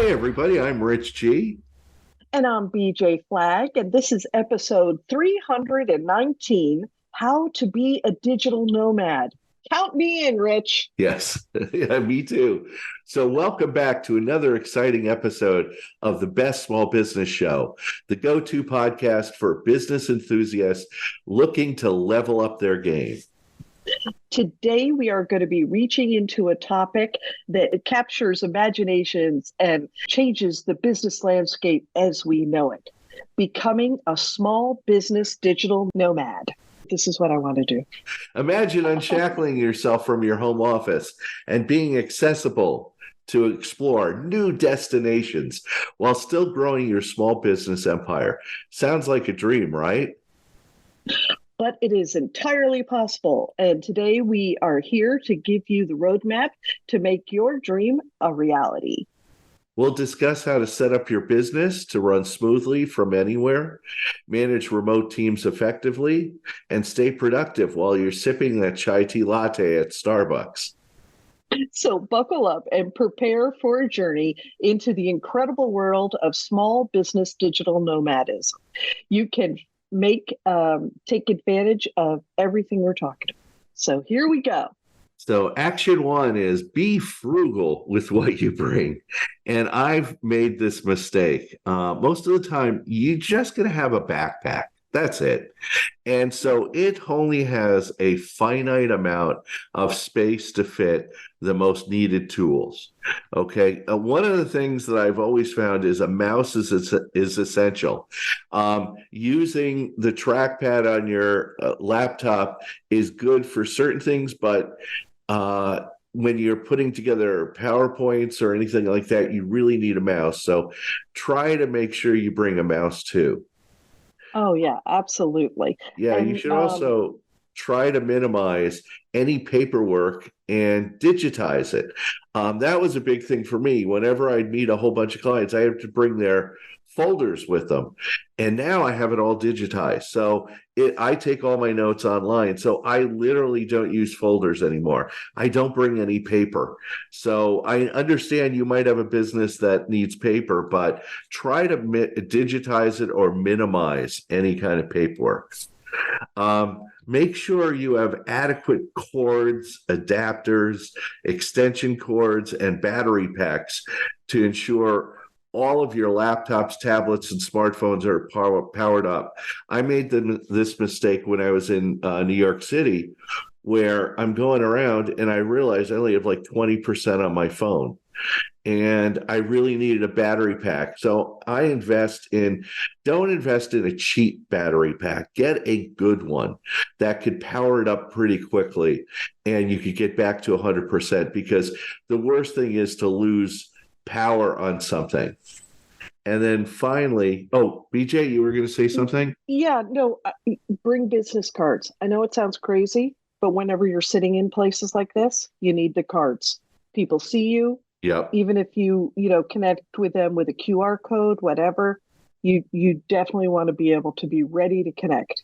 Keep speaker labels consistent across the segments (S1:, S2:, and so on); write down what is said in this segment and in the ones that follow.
S1: Hi, everybody. I'm Rich G.
S2: And I'm BJ Flagg, and this is episode 319, How to Be a Digital Nomad. Count me in, Rich.
S1: Yes, yeah, me too. So, welcome back to another exciting episode of the Best Small Business Show, the go to podcast for business enthusiasts looking to level up their game.
S2: Today, we are going to be reaching into a topic that captures imaginations and changes the business landscape as we know it: becoming a small business digital nomad. This is what I want to do.
S1: Imagine unshackling yourself from your home office and being accessible to explore new destinations while still growing your small business empire. Sounds like a dream, right?
S2: But it is entirely possible. And today we are here to give you the roadmap to make your dream a reality.
S1: We'll discuss how to set up your business to run smoothly from anywhere, manage remote teams effectively, and stay productive while you're sipping that chai tea latte at Starbucks.
S2: So buckle up and prepare for a journey into the incredible world of small business digital nomadism. You can take advantage of everything we're talking about. So here we go.
S1: So, action one is be frugal with what you bring. And I've made this mistake. Most of the time, you're just going to have a backpack. That's it. And so it only has a finite amount of space to fit the most needed tools. Okay. One of the things that I've always found is a mouse is essential. Using the trackpad on your laptop is good for certain things, but when you're putting together PowerPoints or anything like that, you really need a mouse. So try to make sure you bring a mouse too.
S2: Oh, yeah, absolutely.
S1: Yeah, you
S2: And
S1: should also try to minimize any paperwork and digitize it. That was a big thing for me. Whenever I'd meet a whole bunch of clients, I have to bring their folders with them. And now I have it all digitized. So I take all my notes online. So I literally don't use folders anymore. I don't bring any paper. So I understand you might have a business that needs paper, but try to digitize it or minimize any kind of paperwork. Make sure you have adequate cords, adapters, extension cords, and battery packs to ensure all of your laptops, tablets, and smartphones are powered up. I made this mistake when I was in New York City, where I'm going around and I realized I only have like 20% on my phone. And I really needed a battery pack. So don't invest in a cheap battery pack. Get a good one that could power it up pretty quickly and you could get back to 100%, because the worst thing is to lose power on something. And then finally, BJ, you were going to say something?
S2: yeah, no, bring business cards. I know it sounds crazy, but whenever you're sitting in places like this, you need the cards. People see you.
S1: Yep.
S2: Even if you connect with them with a QR code, whatever, you definitely want to be able to be ready to connect.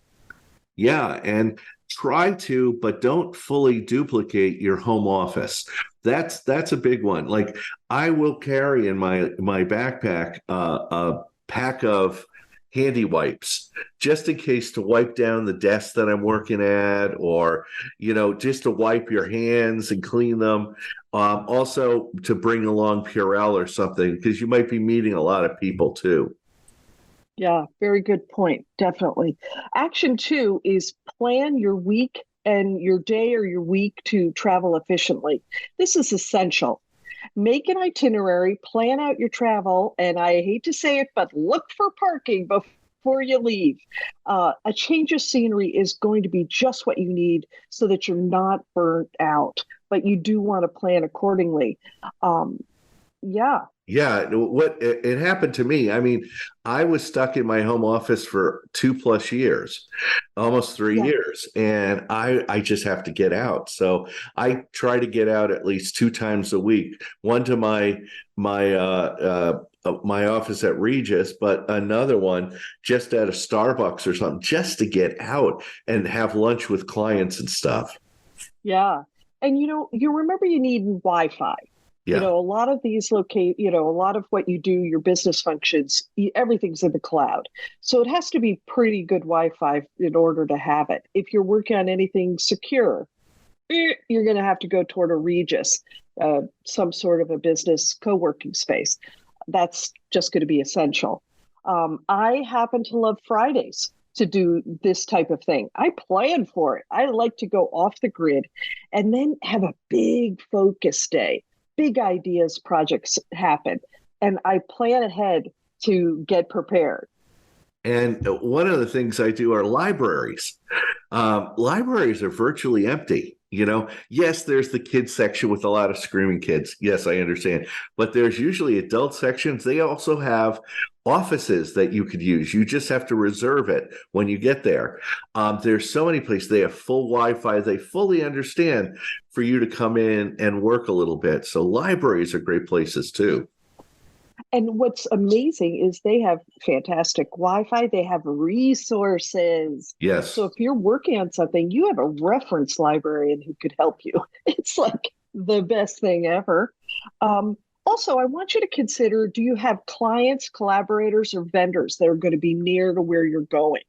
S1: Yeah, and try to, but don't fully duplicate your home office. That's a big one. Like I will carry in my backpack a pack of handy wipes just in case, to wipe down the desk that I'm working at, or just to wipe your hands and clean them. Also to bring along Purell or something, because you might be meeting a lot of people too.
S2: Yeah, very good point. Definitely. Action two is plan your week and your day or your week to travel efficiently. This is essential. Make an itinerary, plan out your travel, and I hate to say it, but look for parking before you leave. A change of scenery is going to be just what you need so that you're not burnt out, but you do want to plan accordingly. Yeah.
S1: Yeah, what it happened to me. I mean, I was stuck in my home office for 2+ years, almost three
S2: Yeah.
S1: years, and I just have to get out. So I try to get out at least 2 times a week. One to my office at Regis, but another one just at a Starbucks or something, just to get out and have lunch with clients and stuff.
S2: Yeah. And you remember you need Wi-Fi.
S1: Yeah.
S2: A lot of these a lot of what you do, your business functions, everything's in the cloud. So it has to be pretty good Wi-Fi in order to have it. If you're working on anything secure, you're going to have to go toward a Regis, some sort of a business co-working space. That's just going to be essential. I happen to love Fridays to do this type of thing. I plan for it. I like to go off the grid and then have a big focus day. Big ideas, projects happen, and I plan ahead to get prepared.
S1: And one of the things I do are libraries. Libraries are virtually empty. Yes, there's the kids section with a lot of screaming kids. Yes, I understand. But there's usually adult sections. They also have offices that you could use. You just have to reserve it when you get there. There's so many places. They have full Wi-Fi. They fully understand for you to come in and work a little bit. So libraries are great places too.
S2: And what's amazing is they have fantastic Wi-Fi. They have resources. So
S1: Yes,
S2: if you're working on something, you have a reference librarian who could help you. It's like the best thing ever. Also, I want you to consider, do you have clients, collaborators, or vendors that are going to be near to where you're going?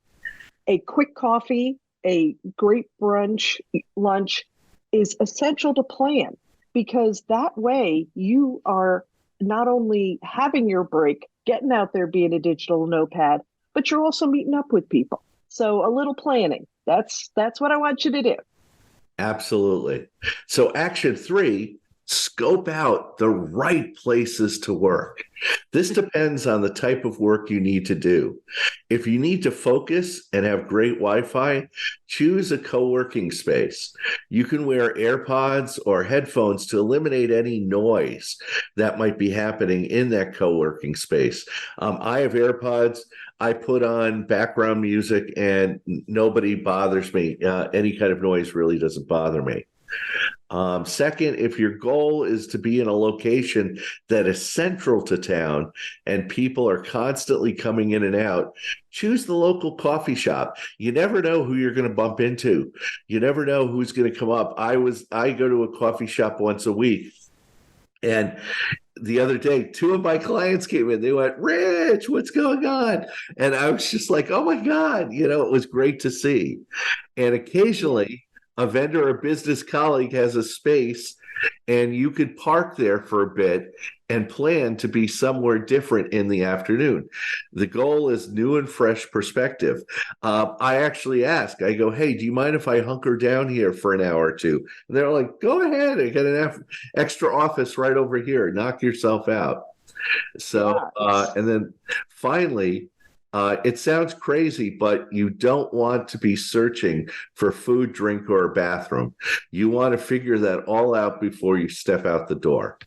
S2: A quick coffee, a great brunch, lunch is essential to plan, because that way you are not only having your break, getting out there, being a digital notepad, but you're also meeting up with people. So a little planning. That's what I want you to do.
S1: absolutely. So action three, scope out the right places to work. This depends on the type of work you need to do. If you need to focus and have great Wi-Fi, choose a co-working space. You can wear AirPods or headphones to eliminate any noise that might be happening in that co-working space. I have AirPods. I put on background music and nobody bothers me. Any kind of noise really doesn't bother me. Second, if your goal is to be in a location that is central to town and people are constantly coming in and out, choose the local coffee shop. You never know who you're going to bump into. You never know who's going to come up. I go to a coffee shop once a week, and the other day, two of my clients came in. They went, "Rich, what's going on?" And I was just like, "Oh my God." It was great to see. And
S2: Yeah.
S1: occasionally, a vendor or business colleague has a space, and you could park there for a bit and plan to be somewhere different in the afternoon. The goal is new and fresh perspective. I actually ask, I go, "Hey, do you mind if I hunker down here for an hour or two?" And they're like, "Go ahead. I got an extra office right over here. Knock yourself out." So,
S2: Yeah, it's
S1: and then finally, it sounds crazy, but you don't want to be searching for food, drink, or a bathroom. You want to figure that all out before you step out the door.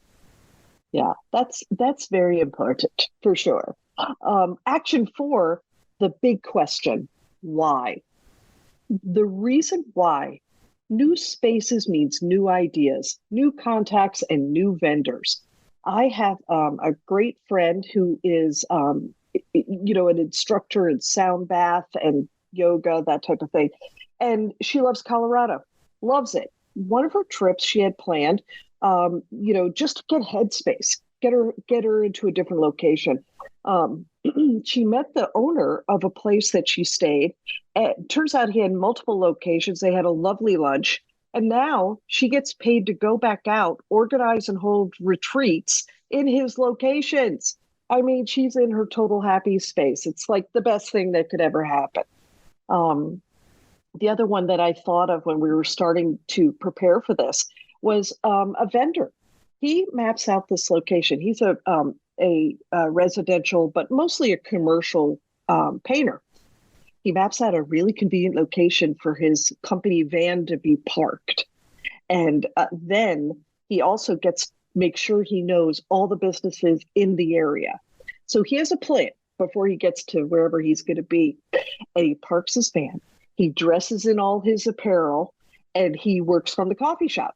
S2: yeah, that's very important for sure. Action four, the big question, why? The reason why new spaces means new ideas, new contacts, and new vendors. I have a great friend who is, an instructor in sound bath and yoga, that type of thing. And she loves Colorado, loves it. One of her trips she had planned, just to get headspace, get her into a different location. Um, she met the owner of a place that she stayed. It turns out he had multiple locations. They had a lovely lunch. And now she gets paid to go back out, organize and hold retreats in his locations. I mean, she's in her total happy space. It's like the best thing that could ever happen. Um, the other one that I thought of when we were starting to prepare for this was a vendor. He maps out this location. He's a residential, but mostly a commercial painter. He maps out a really convenient location for his company van to be parked, and then he also gets make sure he knows all the businesses in the area. So he has a plan before he gets to wherever he's going to be, and he parks his van. He dresses in all his apparel, and he works from the coffee shop.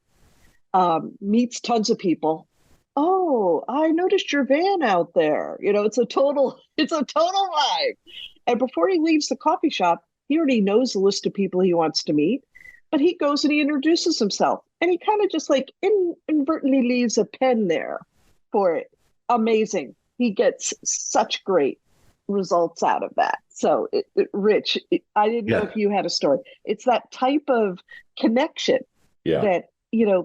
S2: Meets tons of people. Oh, I noticed your van out there. It's a total vibe. And before he leaves the coffee shop, he already knows the list of people he wants to meet, but he goes and he introduces himself. And he kind of just like inadvertently leaves a pen there for it. Amazing. He gets such great results out of that. So, Rich, I didn't know
S1: Yeah.
S2: if you had a story. It's that type of connection
S1: Yeah.
S2: that,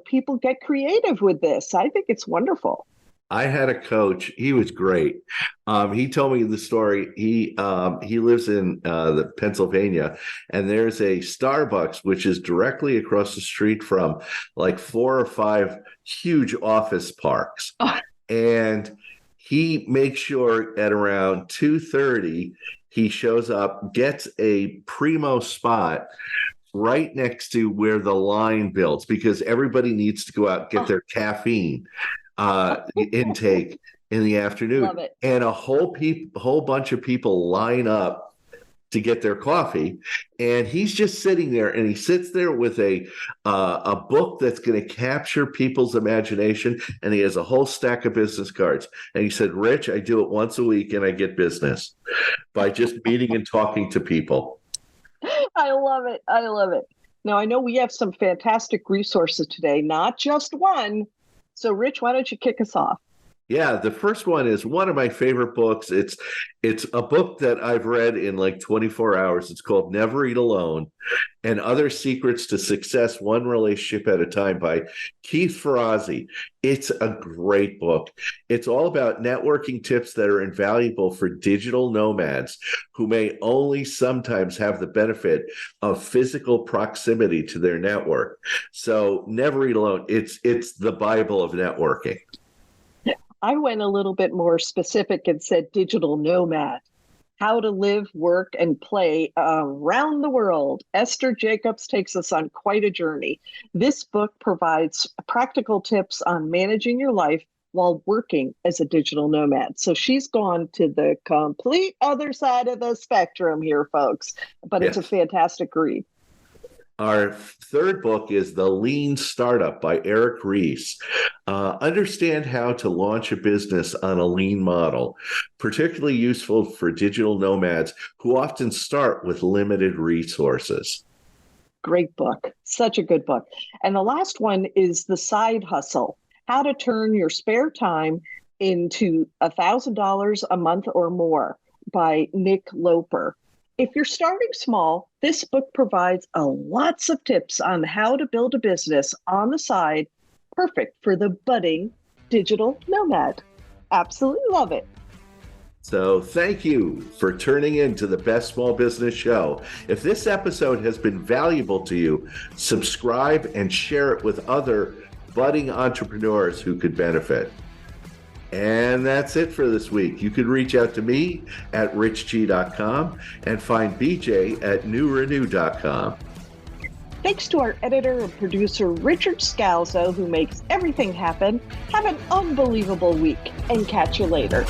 S2: people get creative with this. I think it's wonderful.
S1: I had a coach. He was great. He told me the story. He lives in the Pennsylvania, and there's a Starbucks which is directly across the street from like 4 or 5 huge office parks,
S2: Oh,
S1: and he makes sure at around 2:30 he shows up, gets a primo spot right next to where the line builds because everybody needs to go out and get
S2: oh,
S1: their caffeine intake in the
S2: love
S1: afternoon,
S2: it.
S1: and a whole bunch of people line up to get their coffee, and he's just sitting there, and he sits there with a book that's going to capture people's imagination, and he has a whole stack of business cards, and he said, Rich, I do it once a week and I get business by just meeting and talking to people.
S2: I love it. I love it. Now, I know we have some fantastic resources today, not just one. So, Rich, why don't you kick us off?
S1: Yeah, the first one is one of my favorite books. It's a book that I've read in like 24 hours. It's called Never Eat Alone and Other Secrets to Success One Relationship at a Time by Keith Ferrazzi. It's a great book. It's all about networking tips that are invaluable for digital nomads who may only sometimes have the benefit of physical proximity to their network. So Never Eat Alone, it's the Bible of networking.
S2: I went a little bit more specific and said digital nomad, how to live, work, and play around the world. Esther Jacobs takes us on quite a journey. This book provides practical tips on managing your life while working as a digital nomad. So she's gone to the complete other side of the spectrum here, folks, but it's a
S1: Yes.
S2: fantastic read.
S1: Our third book is The Lean Startup by Eric Ries. Understand how to launch a business on a lean model, particularly useful for digital nomads who often start with limited resources.
S2: Great book. Such a good book. And the last one is The Side Hustle, how to turn your spare time into $1,000 a month or more by Nick Loper. If you're starting small, this book provides lots of tips on how to build a business on the side, perfect for the budding digital nomad. Absolutely love it.
S1: So, thank you for tuning in to the Best Small Business Show. If this episode has been valuable to you, subscribe and share it with other budding entrepreneurs who could benefit. And that's it for this week. You can reach out to me at richg.com and find BJ at newrenew.com.
S2: Thanks to our editor and producer, Richard Scalzo, who makes everything happen. Have an unbelievable week and catch you later.